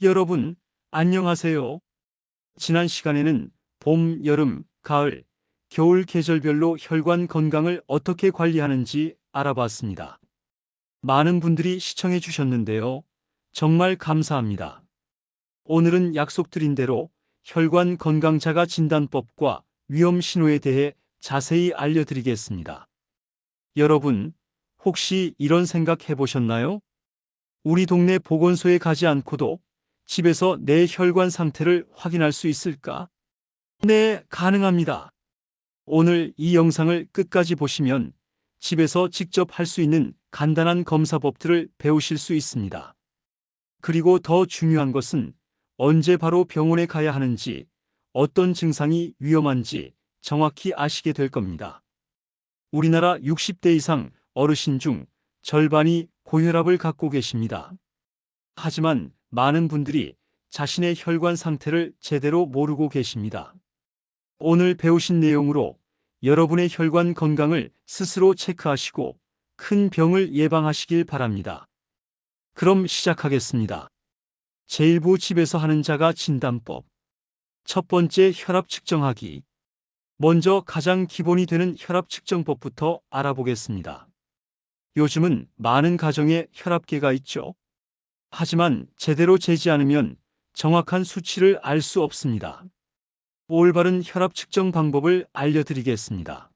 여러분, 안녕하세요. 지난 시간에는 봄, 여름, 가을, 겨울 계절별로 혈관 건강을 어떻게 관리하는지 알아봤습니다. 많은 분들이 시청해 주셨는데요. 정말 감사합니다. 오늘은 약속드린 대로 혈관 건강 자가 진단법과 위험 신호에 대해 자세히 알려드리겠습니다. 여러분, 혹시 이런 생각 해보셨나요? 우리 동네 보건소에 가지 않고도 집에서 내 혈관 상태를 확인할 수 있을까? 네, 가능합니다. 오늘 이 영상을 끝까지 보시면 집에서 직접 할 수 있는 간단한 검사법들을 배우실 수 있습니다. 그리고 더 중요한 것은 언제 바로 병원에 가야 하는지, 어떤 증상이 위험한지 정확히 아시게 될 겁니다. 우리나라 60대 이상 어르신 중 절반이 고혈압을 갖고 계십니다. 하지만 많은 분들이 자신의 혈관 상태를 제대로 모르고 계십니다. 오늘 배우신 내용으로 여러분의 혈관 건강을 스스로 체크하시고 큰 병을 예방하시길 바랍니다. 그럼 시작하겠습니다. 제1부 집에서 하는 자가 진단법. 첫 번째, 혈압 측정하기. 먼저 가장 기본이 되는 혈압 측정법부터 알아보겠습니다. 요즘은 많은 가정에 혈압계가 있죠. 하지만 제대로 재지 않으면 정확한 수치를 알 수 없습니다. 올바른 혈압 측정 방법을 알려드리겠습니다.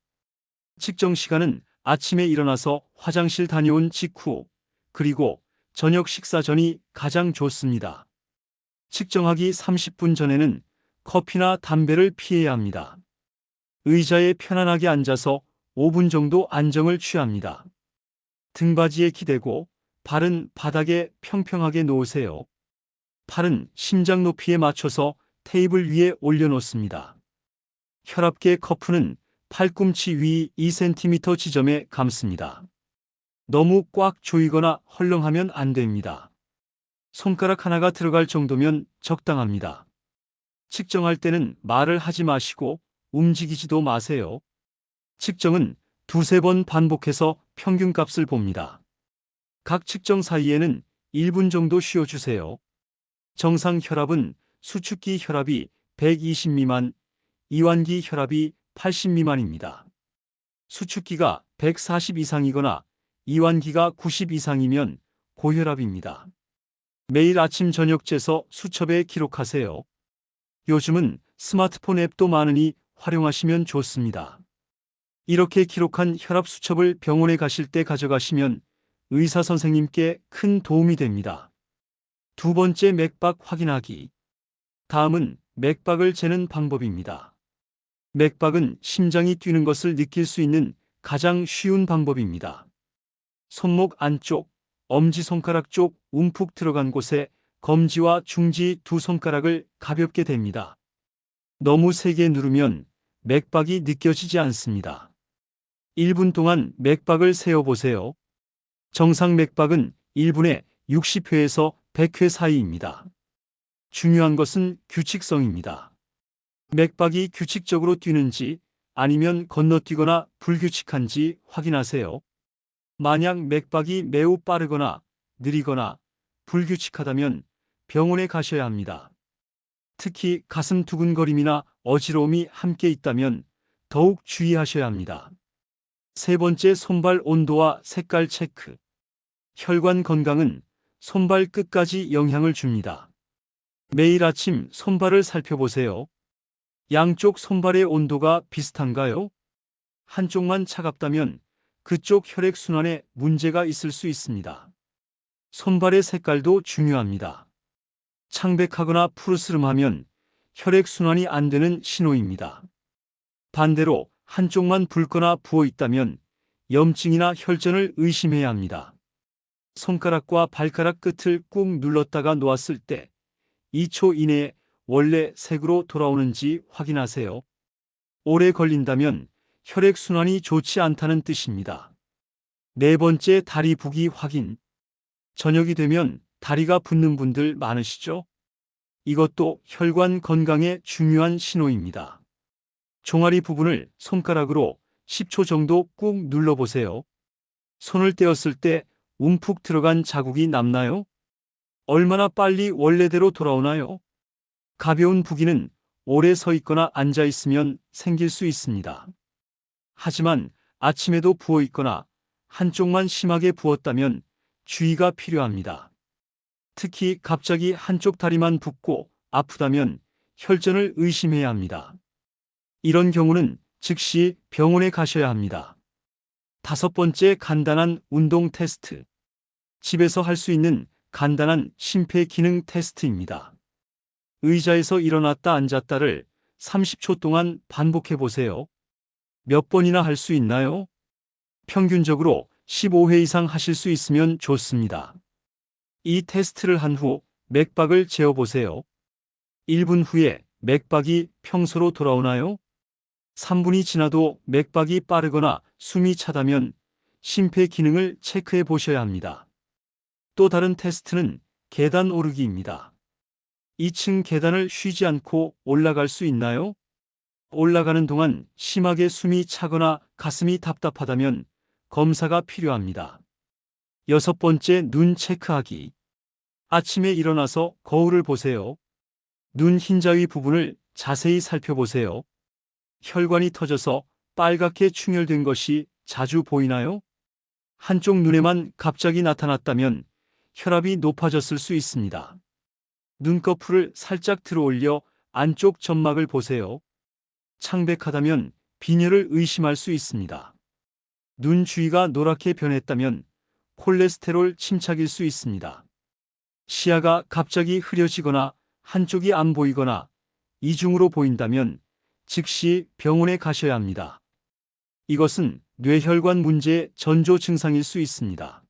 측정 시간은 아침에 일어나서 화장실 다녀온 직후, 그리고 저녁 식사 전이 가장 좋습니다. 측정하기 30분 전에는 커피나 담배를 피해야 합니다. 의자에 편안하게 앉아서 5분 정도 안정을 취합니다. 등받이에 기대고 발은 바닥에 평평하게 놓으세요. 팔은 심장 높이에 맞춰서 테이블 위에 올려놓습니다. 혈압계 커프는 팔꿈치 위 2cm 지점에 감습니다. 너무 꽉 조이거나 헐렁하면 안 됩니다. 손가락 하나가 들어갈 정도면 적당합니다. 측정할 때는 말을 하지 마시고 움직이지도 마세요. 측정은 두세 번 반복해서 평균값을 봅니다. 각 측정 사이에는 1분 정도 쉬어주세요. 정상 혈압은 수축기 혈압이 120 미만, 이완기 혈압이 80 미만입니다. 수축기가 140 이상이거나 이완기가 90 이상이면 고혈압입니다. 매일 아침 저녁 재서 수첩에 기록하세요. 요즘은 스마트폰 앱도 많으니 활용하시면 좋습니다. 이렇게 기록한 혈압 수첩을 병원에 가실 때 가져가시면 의사 선생님께 큰 도움이 됩니다. 두 번째, 맥박 확인하기. 다음은 맥박을 재는 방법입니다. 맥박은 심장이 뛰는 것을 느낄 수 있는 가장 쉬운 방법입니다. 손목 안쪽, 엄지손가락 쪽 움푹 들어간 곳에 검지와 중지 두 손가락을 가볍게 댑니다. 너무 세게 누르면 맥박이 느껴지지 않습니다. 1분 동안 맥박을 세어보세요. 정상 맥박은 1분에 60회에서 100회 사이입니다. 중요한 것은 규칙성입니다. 맥박이 규칙적으로 뛰는지 아니면 건너뛰거나 불규칙한지 확인하세요. 만약 맥박이 매우 빠르거나 느리거나 불규칙하다면 병원에 가셔야 합니다. 특히 가슴 두근거림이나 어지러움이 함께 있다면 더욱 주의하셔야 합니다. 세 번째, 손발 온도와 색깔 체크. 혈관 건강은 손발 끝까지 영향을 줍니다. 매일 아침 손발을 살펴보세요. 양쪽 손발의 온도가 비슷한가요? 한쪽만 차갑다면 그쪽 혈액순환에 문제가 있을 수 있습니다. 손발의 색깔도 중요합니다. 창백하거나 푸르스름하면 혈액순환이 안 되는 신호입니다. 반대로 한쪽만 붉거나 부어 있다면 염증이나 혈전을 의심해야 합니다. 손가락과 발가락 끝을 꾹 눌렀다가 놓았을 때 2초 이내에 원래 색으로 돌아오는지 확인하세요. 오래 걸린다면 혈액순환이 좋지 않다는 뜻입니다. 네 번째, 다리 붓기 확인. 저녁이 되면 다리가 붓는 분들 많으시죠? 이것도 혈관 건강에 중요한 신호입니다. 종아리 부분을 손가락으로 10초 정도 꾹 눌러보세요. 손을 떼었을 때 움푹 들어간 자국이 남나요? 얼마나 빨리 원래대로 돌아오나요? 가벼운 부기는 오래 서 있거나 앉아 있으면 생길 수 있습니다. 하지만 아침에도 부어 있거나 한쪽만 심하게 부었다면 주의가 필요합니다. 특히 갑자기 한쪽 다리만 붓고 아프다면 혈전을 의심해야 합니다. 이런 경우는 즉시 병원에 가셔야 합니다. 5번째, 간단한 운동 테스트. 집에서 할 수 있는 간단한 심폐 기능 테스트입니다. 의자에서 일어났다 앉았다를 30초 동안 반복해 보세요. 몇 번이나 할 수 있나요? 평균적으로 15회 이상 하실 수 있으면 좋습니다. 이 테스트를 한 후 맥박을 재어보세요. 1분 후에 맥박이 평소로 돌아오나요? 3분이 지나도 맥박이 빠르거나 숨이 차다면 심폐 기능을 체크해 보셔야 합니다. 또 다른 테스트는 계단 오르기입니다. 2층 계단을 쉬지 않고 올라갈 수 있나요? 올라가는 동안 심하게 숨이 차거나 가슴이 답답하다면 검사가 필요합니다. 6번째, 눈 체크하기. 아침에 일어나서 거울을 보세요. 눈 흰자위 부분을 자세히 살펴보세요. 혈관이 터져서 빨갛게 충혈된 것이 자주 보이나요? 한쪽 눈에만 갑자기 나타났다면 혈압이 높아졌을 수 있습니다. 눈꺼풀을 살짝 들어 올려 안쪽 점막을 보세요. 창백하다면 빈혈을 의심할 수 있습니다. 눈 주위가 노랗게 변했다면 콜레스테롤 침착일 수 있습니다. 시야가 갑자기 흐려지거나 한쪽이 안 보이거나 이중으로 보인다면 즉시 병원에 가셔야 합니다. 이것은 뇌혈관 문제의 전조 증상일 수 있습니다.